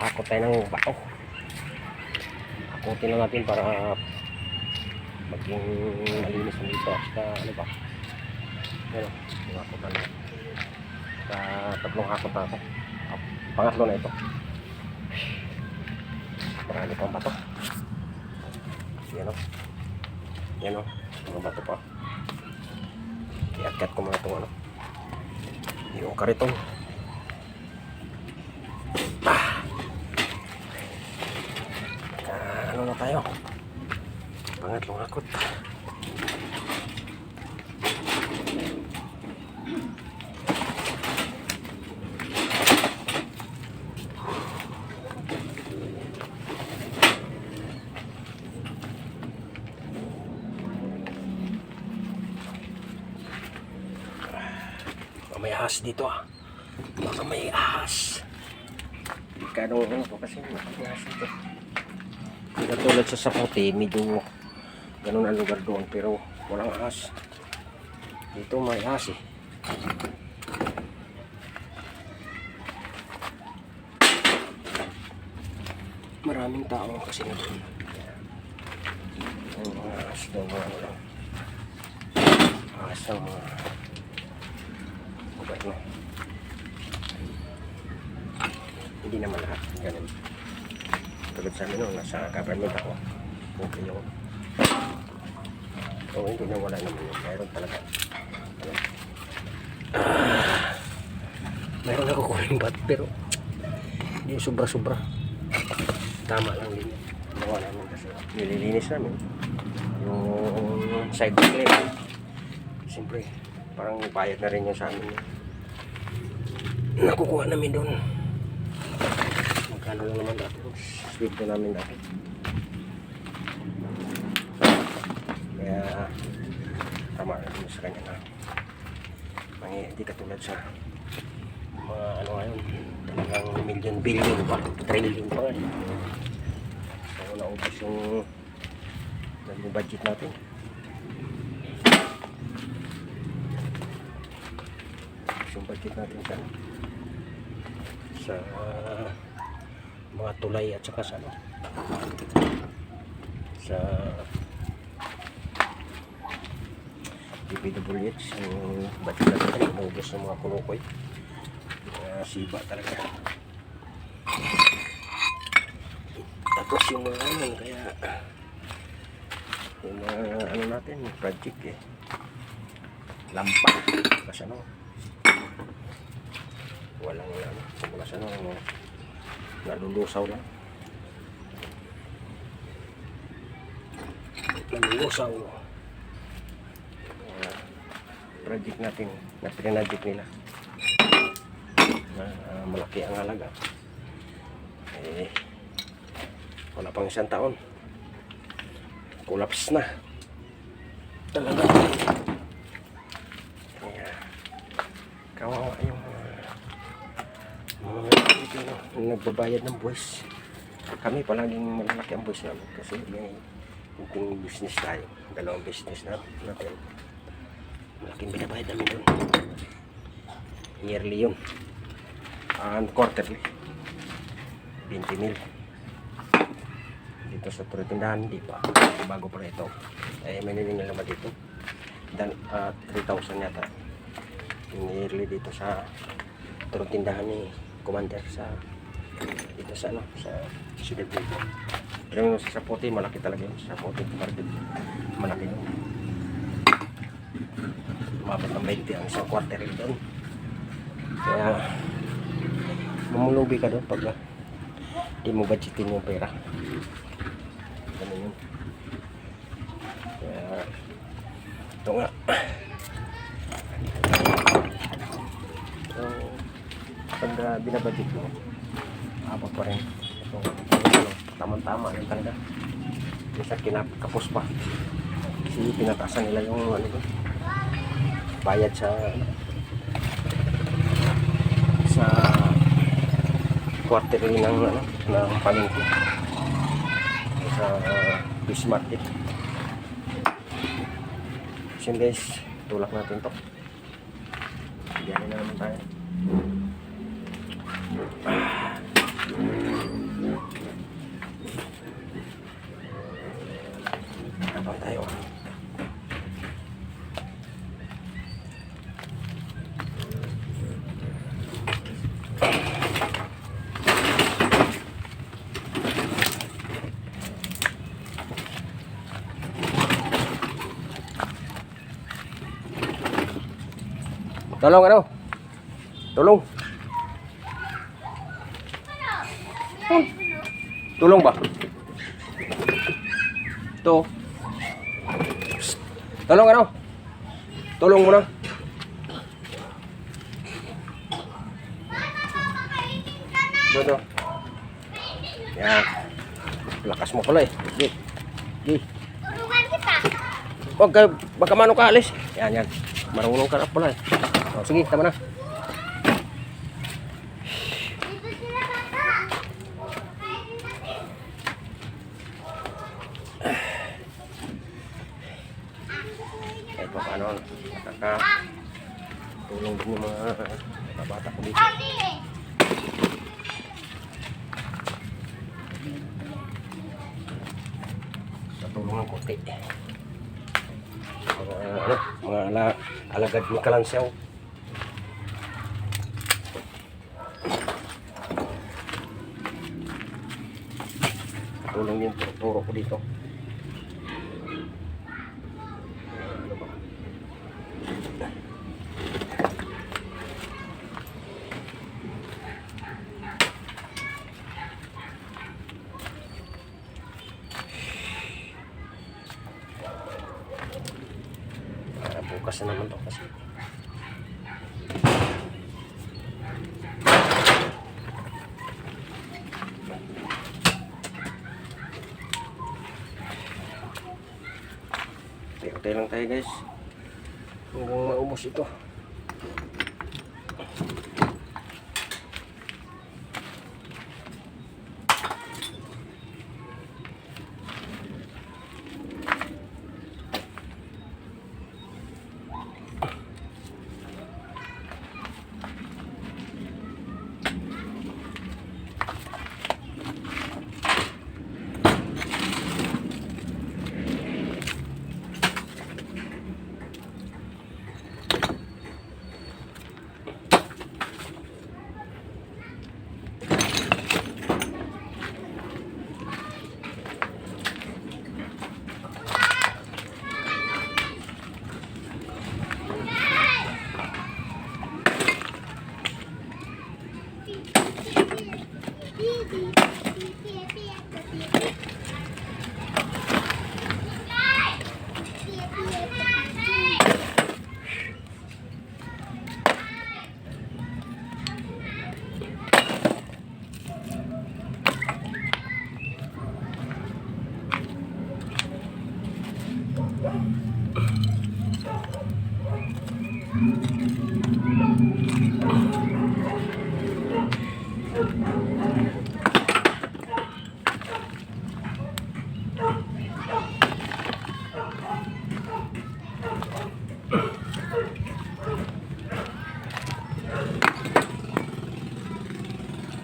Hakot tayo ng bato. Hakotin lang natin para maging malinis na dito. Basta ano ba, yan o, hakotan na. Sa tatlong hakot na ito, pangatlo na ito. Marami pang bato. Yan o, yan o, mga bato pa. I-akyat ko mga itong ano, yung kariton. Ano na tayo, pangatlong hakot. May ahas dito ah. Baka may ahas. Delikado ano po kasi may ahas dito. Hindi katulad sa Saputi, medyo ganun ang lugar doon, pero walang ahas. Dito may ahas eh. Maraming tao kasi na doon. Ang mga ahas doon, mga ano, ahas ang mga no. Hindi naman lahat ganun. Tulad sa amin nung nasa government ako, okay yun. So hindi na wala naman yun. Mayroon talaga. Mayroon ako kuling bat pero hindi sobra-sobra. Tama lang din. Nawa namin kasi nililinis namin yung side clear. Siyempre parang bayad na rin yun sa amin. Nakukuha namin doon. Magkano lang naman dati. Sweldo namin dati. Kaya tama rin sa kanya na hindi katulad sa mga ano ngayon. Talagang million, billion pa. Trillion pa nga. So naubos yung budget natin. Yung budget natin sa mga tulay at saka sa ano, sa DPWH yung budget natin inubos ng mga kunukoy. Siba talaga. Tapos yung mga ano, kaya yung mga ano natin project eh lampa kasi ano walang ano, kumula sa ano, nalulusaw lang. Nalulusaw. Project natin na pinanadjik nila na malaki ang halaga. Eh, wala pang isang taon. Collapse na. Talaga. Kaya, kawawa yung nagbabayad ng buwis. Kami palaging malalaki ang buwis namin kasi may kunting business tayo. Dalawang business natin. Malaking binabayad namin doon. Yearly yun. And quarterly. 20 mil. Dito sa tindahan, hindi pa. Bago pa ito. Eh, may nilingal naman dito. Dan, 3,000 yata. Yung yearly dito sa tindahan ni Commander sa dito sa ano sa Ciudad dito. Pero yung sa Saputi malaki talaga yun. Sa Saputi market malaki yun. Umabot ng 20 ang isang quarter doon. Kaya mamulubi ka doon pag di mo budgetin yung pera. Ganun yun. Kaya ito nga. Pag binabudget mo, abot pa rin. Ito, tamang-tama yung talaga. Minsan kinakapos pa. Kasi pinatasan nila yung ano ko, bayad sa quarterly ng ano, ng palengke sa fish market. So guys, tulak natin to. Diyan na naman tayo. Tolong ano? Tulong. Tulong ba? Ito. Psst. Tolong ano? Tulong muna. Ito. Yan. Lakas mo pala eh. Di. Di. Tulungan kita. Huwag ka, baka mano ka alis. Yan, yan. Marunong ka na pala eh. O, sige, tama na. Dito sila, Tata. Kainin natin. Kahit pa paano, tulong din yung mga bata ko dito. Ali. Tulong ng konti. Mga alagad ni Kalansiyaw. Tulong yung turo ko dito. Ano ba? Bukas na naman to kasi. Hintay lang tayo guys. Hanggang maubos ito.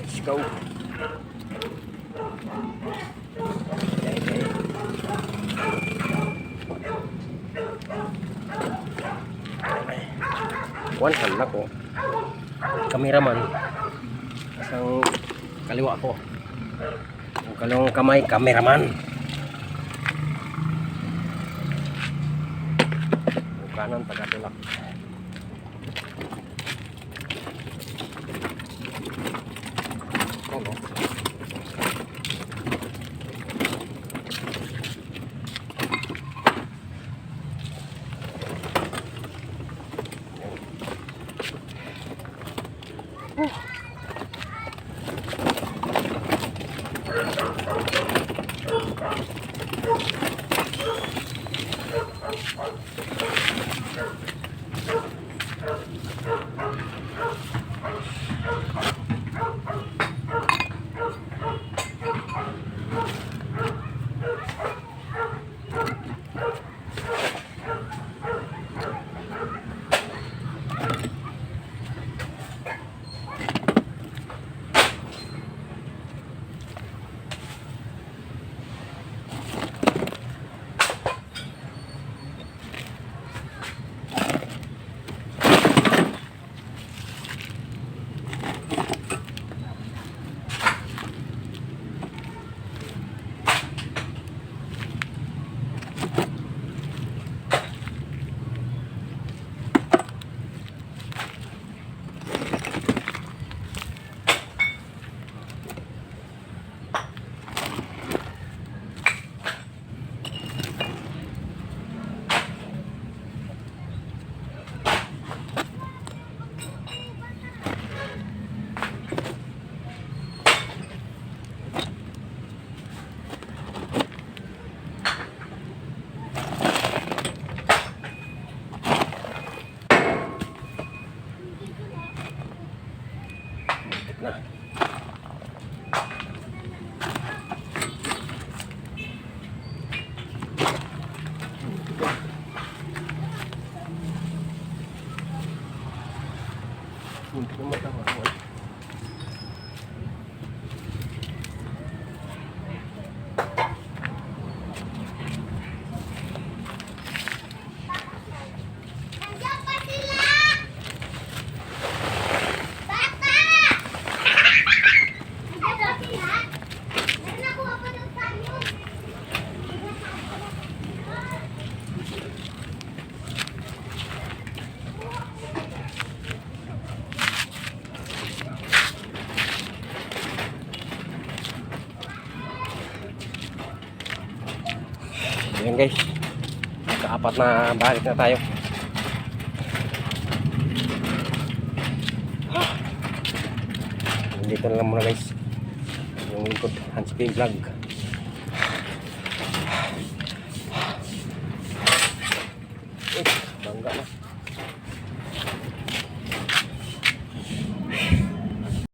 Let's go. One hand na ko. Kameraman. Isang kaliwa ko. Ang kalawang kamay, kameraman. Ang kanan, taga-tulak. Oh, Hindi ko matawa. Nandiyan pa sila! Bata! Nandiyan pa sila? Meron nakuha pa ng tayo. Ayan guys, kaapat na balik na tayo. Dito na lang muna guys yung lingkod Hans P Vlog. Bangga na.